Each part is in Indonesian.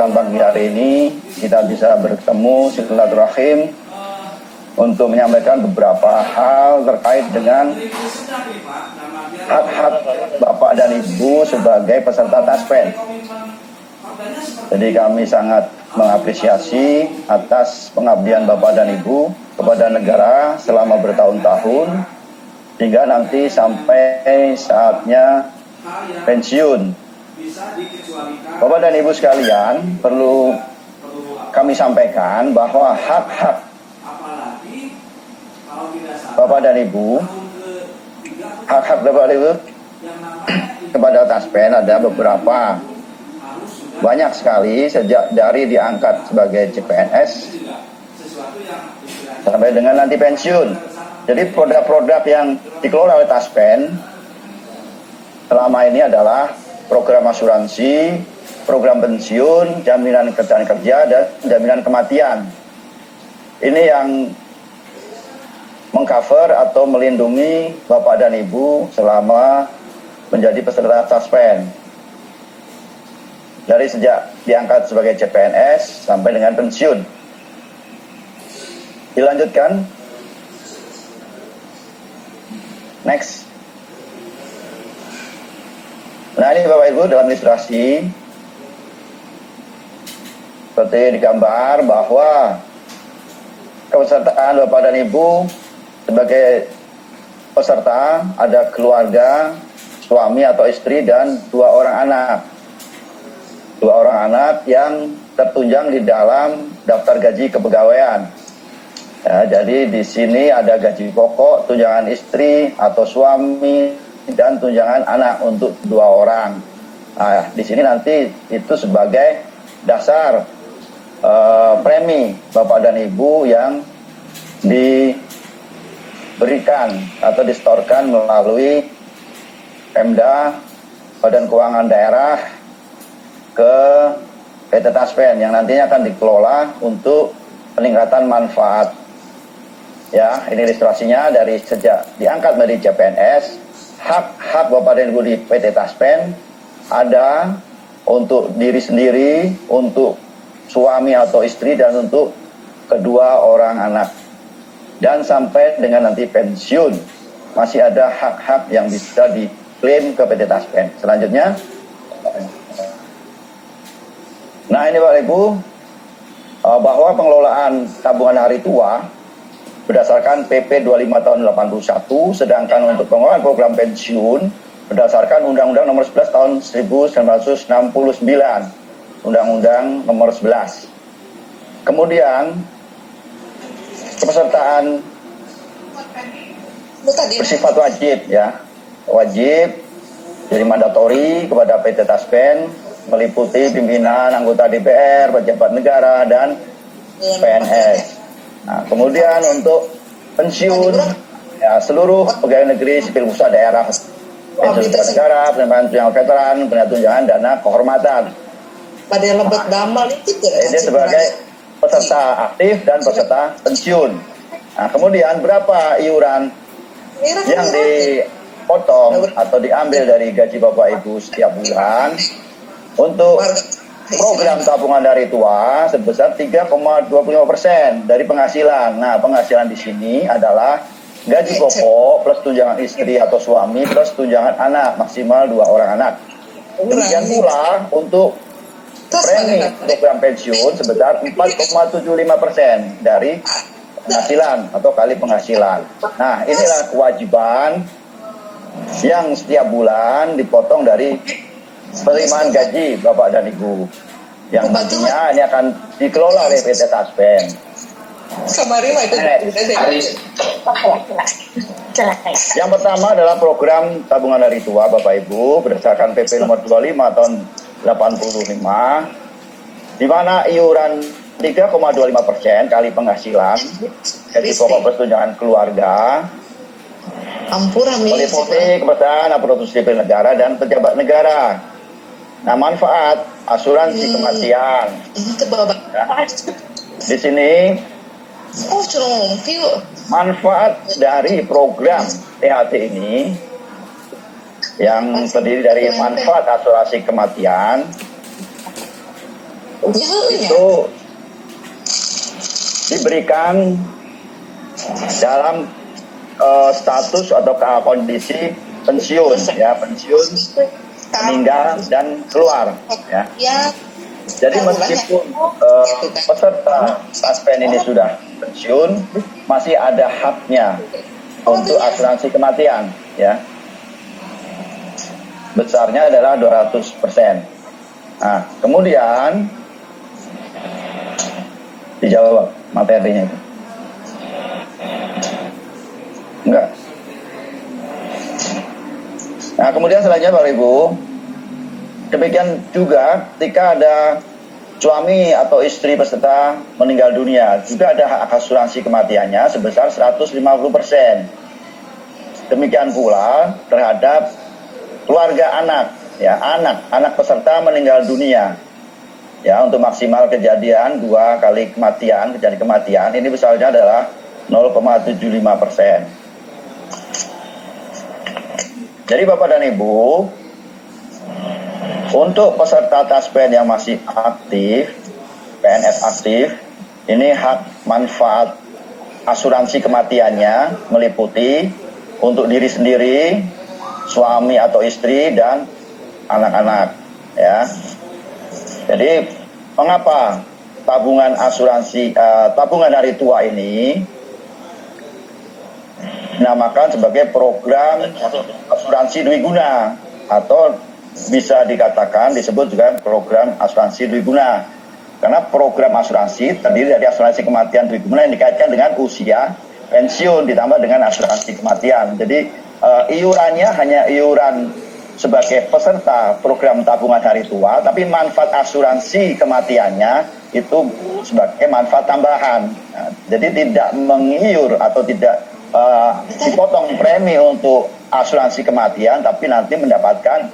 kesempatan pagi hari ini kita bisa bertemu silaturahim untuk menyampaikan beberapa hal terkait dengan hak-hak Bapak dan Ibu sebagai peserta taspen. Jadi kami sangat mengapresiasi atas pengabdian Bapak dan Ibu kepada negara selama bertahun-tahun hingga nanti sampai saatnya pensiun. Bapak dan Ibu sekalian, perlu kami sampaikan bahwa hak-hak Bapak dan Ibu, hak-hak Bapak dan Ibu kepada taspen ada beberapa, banyak sekali sejak dari diangkat sebagai CPNS sampai dengan nanti pensiun. Jadi produk-produk yang dikelola oleh taspen selama ini adalah program asuransi, program pensiun, jaminan ketenaga kerja, dan jaminan kematian. Ini yang mengcover atau melindungi Bapak dan Ibu selama menjadi peserta taspen. Dari sejak diangkat sebagai CPNS sampai dengan pensiun. Dilanjutkan. Next. Nah, ini Bapak Ibu dalam ilustrasi seperti digambar bahwa kepesertaan Bapak dan Ibu sebagai peserta ada keluarga, suami atau istri dan 2 orang anak. 2 orang anak yang tertunjang di dalam daftar gaji kepegawaian. Ya, jadi di sini ada gaji pokok, tunjangan istri atau suami, dan tunjangan anak untuk 2 orang. Nah, di sini nanti itu sebagai dasar premi Bapak dan Ibu yang diberikan atau disetorkan melalui Pemda, Badan Keuangan Daerah ke PT Taspen yang nantinya akan dikelola untuk peningkatan manfaat. Ya, ini ilustrasinya dari sejak diangkat menjadi CPNS. Hak-hak Bapak dan Ibu di PT Taspen ada untuk diri sendiri, untuk suami atau istri, dan untuk kedua orang anak. Dan sampai dengan nanti pensiun, masih ada hak-hak yang bisa diklaim ke PT Taspen. Selanjutnya, nah ini Bapak Ibu, bahwa pengelolaan tabungan hari tua berdasarkan PP 25 tahun 81, sedangkan untuk pengelolaan program pensiun berdasarkan Undang-Undang Nomor 11 tahun 1969, Undang-Undang Nomor 11. Kemudian kepesertaan bersifat wajib, ya, wajib jadi mandatori kepada PT Taspen, meliputi pimpinan, anggota DPR, pejabat negara, dan PNS. Nah, kemudian untuk pensiun, ya, seluruh pegawai negeri, sipil usaha daerah, pensiun negara, penerimaan tunjangan veteran, penerimaan tunjangan dana kehormatan. Pada lembat damal itu ini sebagai peserta aktif dan peserta pensiun. Nah, kemudian berapa iuran yang dipotong atau diambil dari gaji Bapak Ibu setiap bulan untuk program tabungan hari tua sebesar 3,25% dari penghasilan. Nah, penghasilan di sini adalah gaji pokok plus tunjangan istri atau suami plus tunjangan anak maksimal 2 orang anak. Demikian pula untuk premi program pensiun sebesar 4,75% dari penghasilan atau kali penghasilan. Nah, inilah kewajiban yang setiap bulan dipotong dari penerimaan gaji Bapak dan Ibu yang nantinya ini akan dikelola oleh PT Taspen. Yang pertama adalah program tabungan hari tua Bapak Ibu berdasarkan PP nomor 25 tahun 85, di mana iuran 3,25% kali penghasilan gaji pokok plus tunjangan keluarga meliputi kepesertaan aparatur sipil negara dan pejabat negara. Nah, manfaat asuransi kematian. Ya. Di sini manfaat dari program THT ini yang terdiri dari manfaat asuransi kematian itu diberikan dalam status atau kondisi pensiun, ya, pensiun, meninggal dan keluar, ya. Jadi meskipun peserta taspen ini sudah pensiun, masih ada haknya untuk asuransi kematian, ya. Besarnya adalah 200%. Nah, kemudian dijawab materinya itu. Enggak. Nah, kemudian selanjutnya Bapak Ibu, demikian juga ketika ada suami atau istri peserta meninggal dunia, juga ada hak asuransi kematiannya sebesar 150%. Demikian pula terhadap keluarga anak, ya, anak peserta meninggal dunia, ya, untuk maksimal kejadian 2 kali kematian, kejadian kematian ini besarnya adalah 0,75%. Jadi Bapak dan Ibu, untuk peserta taspen yang masih aktif, PNS aktif, ini hak manfaat asuransi kematiannya meliputi untuk diri sendiri, suami atau istri, dan anak-anak, ya. Jadi mengapa tabungan asuransi, tabungan hari tua ini dinamakan sebagai program asuransi dwiguna, atau bisa dikatakan disebut juga program asuransi dwiguna, karena program asuransi terdiri dari asuransi kematian dwiguna yang dikaitkan dengan usia pensiun ditambah dengan asuransi kematian. Jadi iurannya hanya iuran sebagai peserta program tabungan hari tua, tapi manfaat asuransi kematiannya itu sebagai manfaat tambahan. Nah, jadi tidak mengiur atau tidak dipotong premi untuk asuransi kematian, tapi nanti mendapatkan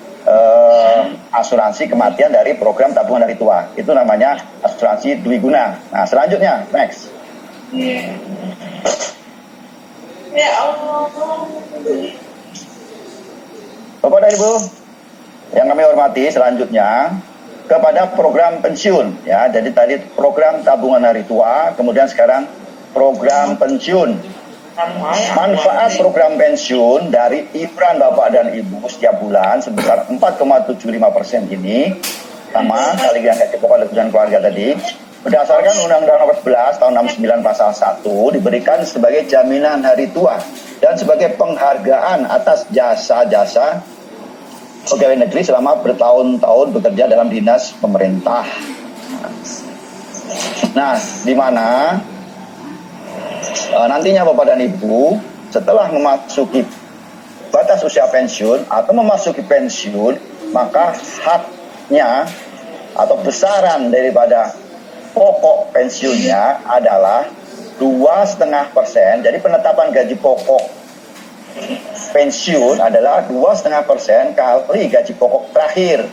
asuransi kematian dari program tabungan hari tua. Itu namanya asuransi dwiguna. Nah, selanjutnya, next. Ya Allah. Bapak dan Ibu yang kami hormati, selanjutnya kepada program pensiun, ya. Jadi tadi program tabungan hari tua, kemudian sekarang program pensiun. Manfaat program pensiun dari iuran Bapak dan Ibu setiap bulan sebesar 4,75% ini, sama kali dengan gaji pokok dan tunjangan keluarga tadi, berdasarkan Undang-Undang Nomor 11 Tahun 69 Pasal 1, diberikan sebagai jaminan hari tua dan sebagai penghargaan atas jasa-jasa pegawai negeri selama bertahun-tahun bekerja dalam dinas pemerintah. Nah, di mana nantinya Bapak dan Ibu setelah memasuki batas usia pensiun atau memasuki pensiun, maka haknya atau besaran daripada pokok pensiunnya adalah 2,5%. Jadi penetapan gaji pokok pensiun adalah 2,5% kali gaji pokok terakhir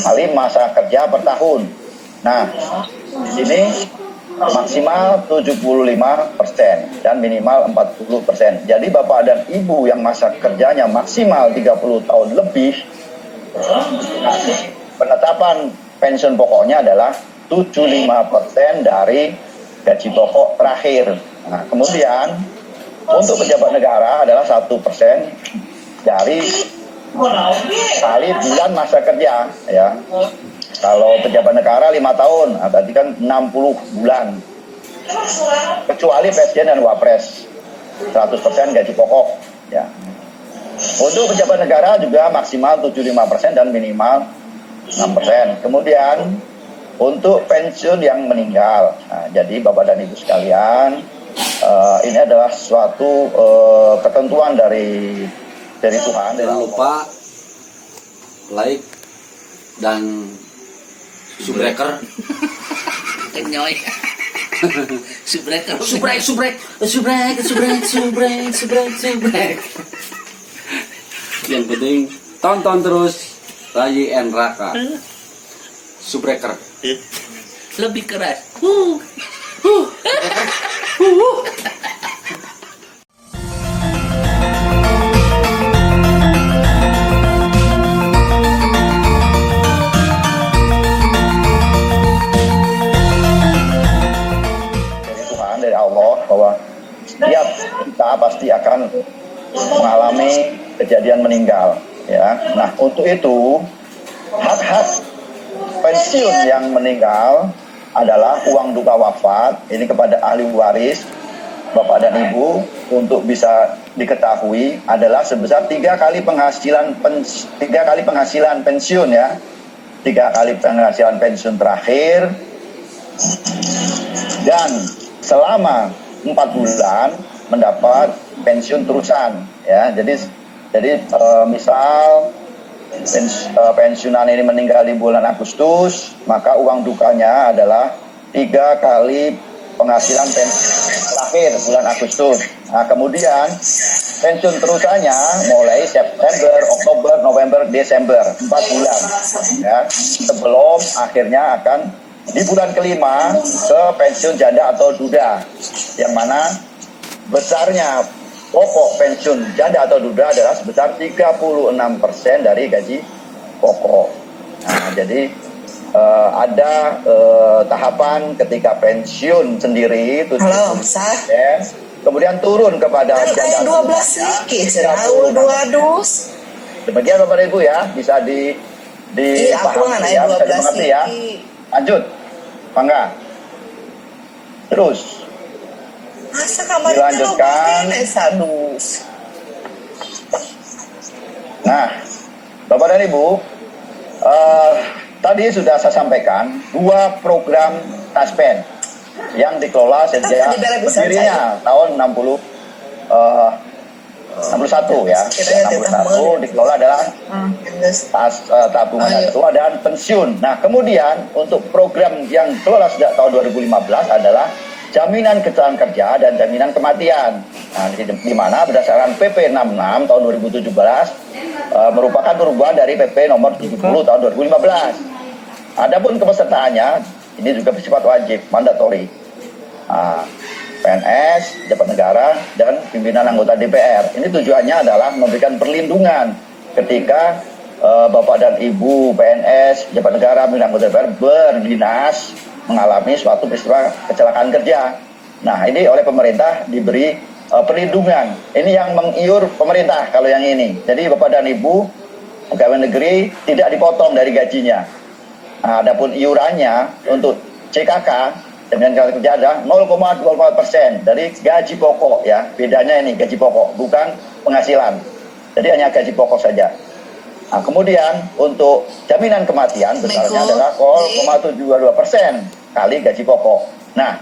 kali masa kerja per tahun. Nah, di sini maksimal 75% dan minimal 40%. Jadi Bapak dan Ibu yang masa kerjanya maksimal 30 tahun lebih, penetapan pensiun pokoknya adalah 75% dari gaji pokok terakhir. Nah, kemudian untuk pejabat negara adalah 1% dari kali bulan masa kerja, ya. Kalau pejabat negara 5 tahun, nah, berarti kan 60 bulan. Kecuali presiden dan wapres, 100% gaji pokok, ya. Untuk pejabat negara juga maksimal 75% dan minimal 6%. Kemudian untuk pensiun yang meninggal, nah, jadi Bapak dan Ibu sekalian, ini adalah suatu ketentuan dari Tuhan. Jangan lupa like dan subscriber. Kenyoy. Subscriber. Yang penting tonton terus Rayi and Raka. Subscriber. Lebih keras. Bapak pasti akan mengalami kejadian meninggal, ya. Nah, untuk itu hak-hak pensiun yang meninggal adalah uang duka wafat ini kepada ahli waris Bapak dan Ibu untuk bisa diketahui adalah sebesar 3 kali penghasilan pensiun, ya. 3 kali penghasilan pensiun terakhir, dan selama 4 bulan mendapat pensiun terusan, ya. Jadi misal pensiunan ini meninggal di bulan Agustus, maka uang dukanya adalah 3 kali penghasilan pensiun terakhir bulan Agustus. Nah, kemudian pensiun terusannya mulai September, Oktober, November, Desember, 4 bulan, ya, sebelum akhirnya akan di bulan kelima ke pensiun janda atau duda, yang mana besarnya pokok pensiun janda atau duda adalah sebesar 36% dari gaji pokok. Nah, jadi ada tahapan ketika pensiun sendiri itu 70%, kemudian turun kepada janda 12 niki, Raul 2 dus. Demikian Bapak Ibu, ya, bisa dipahami, ya, bisa dimengerti, ya. Lanjut, Bangga. Terus Masa kamar dilanjutkan. dus. Nah, Bapak dan Ibu, tadi sudah saya sampaikan 2 program Taspen yang dikelola sejak berdirinya tahun 61, ya. 61 dikelola adalah tabungan tua dan pensiun. Nah, kemudian untuk program yang dikelola sejak tahun 2015 adalah jaminan kecelakaan kerja dan jaminan kematian. Nah, di mana berdasarkan PP 66 tahun 2017 merupakan perubahan dari PP nomor 70 tahun 2015. Adapun kepesertaannya ini juga bersifat wajib, mandatori. PNS, pejabat negara, dan pimpinan anggota DPR. Ini tujuannya adalah memberikan perlindungan ketika Bapak dan Ibu PNS, pejabat negara, pimpinan anggota DPR berdinas mengalami suatu peristiwa kecelakaan kerja. Nah, ini oleh pemerintah diberi perlindungan. Ini yang mengiur pemerintah kalau yang ini. Jadi Bapak dan Ibu pegawai negeri tidak dipotong dari gajinya. Nah, adapun iurannya untuk CKK dengan kerja ada 0,24% dari gaji pokok, ya. Bedanya ini gaji pokok, bukan penghasilan. Jadi hanya gaji pokok saja. Nah, kemudian untuk jaminan kematian besarnya adalah 0,72% kali gaji pokok. Nah,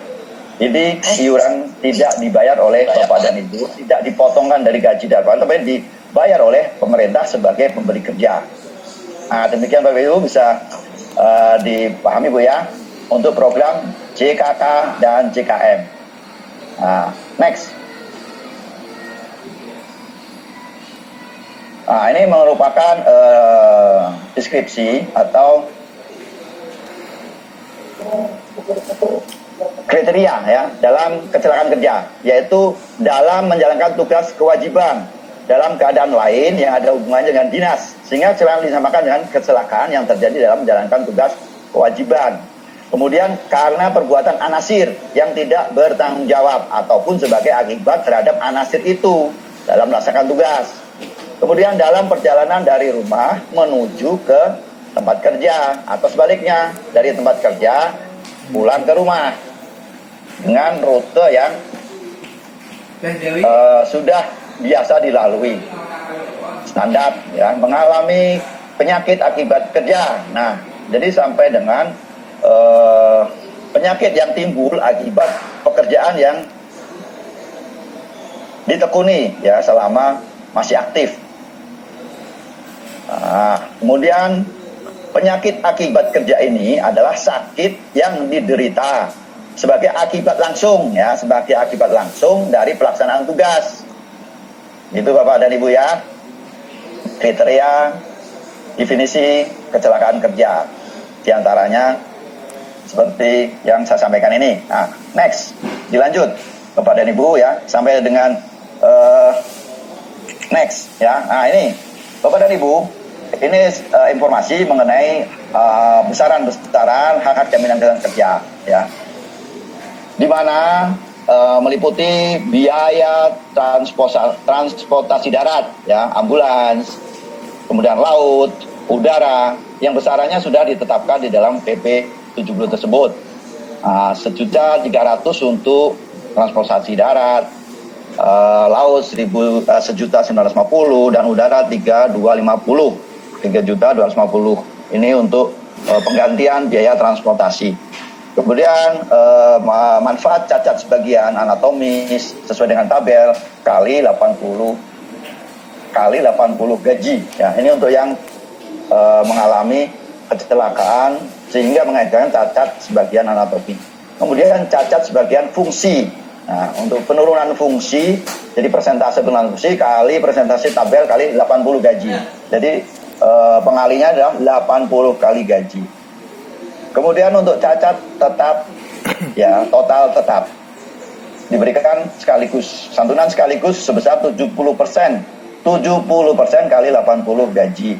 jadi iuran tidak dibayar oleh Bapak dan Ibu, tidak dipotongkan dari gaji darurat, tapi dibayar oleh pemerintah sebagai pemberi kerja. Nah, demikian Bapak Ibu bisa dipahami, Bu, ya, untuk program JKK dan JKM. Nah, next. Nah, ini merupakan deskripsi atau kriteria, ya, dalam kecelakaan kerja, yaitu dalam menjalankan tugas kewajiban dalam keadaan lain yang ada hubungannya dengan dinas, sehingga kecelakaan disamakan dengan kecelakaan yang terjadi dalam menjalankan tugas kewajiban. Kemudian karena perbuatan anasir yang tidak bertanggung jawab ataupun sebagai akibat terhadap anasir itu dalam melaksanakan tugas. Kemudian dalam perjalanan dari rumah menuju ke tempat kerja atau sebaliknya dari tempat kerja pulang ke rumah dengan rute yang sudah biasa dilalui, standar, ya, mengalami penyakit akibat kerja. Nah, jadi sampai dengan penyakit yang timbul akibat pekerjaan yang ditekuni, ya, selama masih aktif. Nah, kemudian penyakit akibat kerja ini adalah sakit yang diderita sebagai akibat langsung, ya, sebagai akibat langsung dari pelaksanaan tugas. Itu Bapak dan Ibu, ya, kriteria definisi kecelakaan kerja. Di antaranya seperti yang saya sampaikan ini. Nah, next, dilanjut Bapak dan Ibu, ya, sampai dengan next, ya. Nah, ini Bapak dan Ibu, ini informasi mengenai besaran hak-hak jaminan kerja, ya, di mana meliputi biaya transportasi darat, ya, ambulans, kemudian laut, udara, yang besarannya sudah ditetapkan di dalam PP 70 tersebut. 1.300.000 untuk transportasi darat, laut 1.950 dan udara 3.250. Ini untuk penggantian biaya transportasi. Kemudian manfaat cacat sebagian anatomis sesuai dengan tabel kali 80 gaji. Ya, ini untuk yang mengalami kecelakaan sehingga mengakibatkan cacat sebagian anatomi. Kemudian cacat sebagian fungsi. Nah, untuk penurunan fungsi, jadi persentase penurunan fungsi kali persentase tabel kali 80 gaji. Jadi pengalinya adalah 80 kali gaji. Kemudian untuk cacat tetap, ya, total tetap diberikan sekaligus, santunan sekaligus sebesar 70%. 70% kali 80 gaji.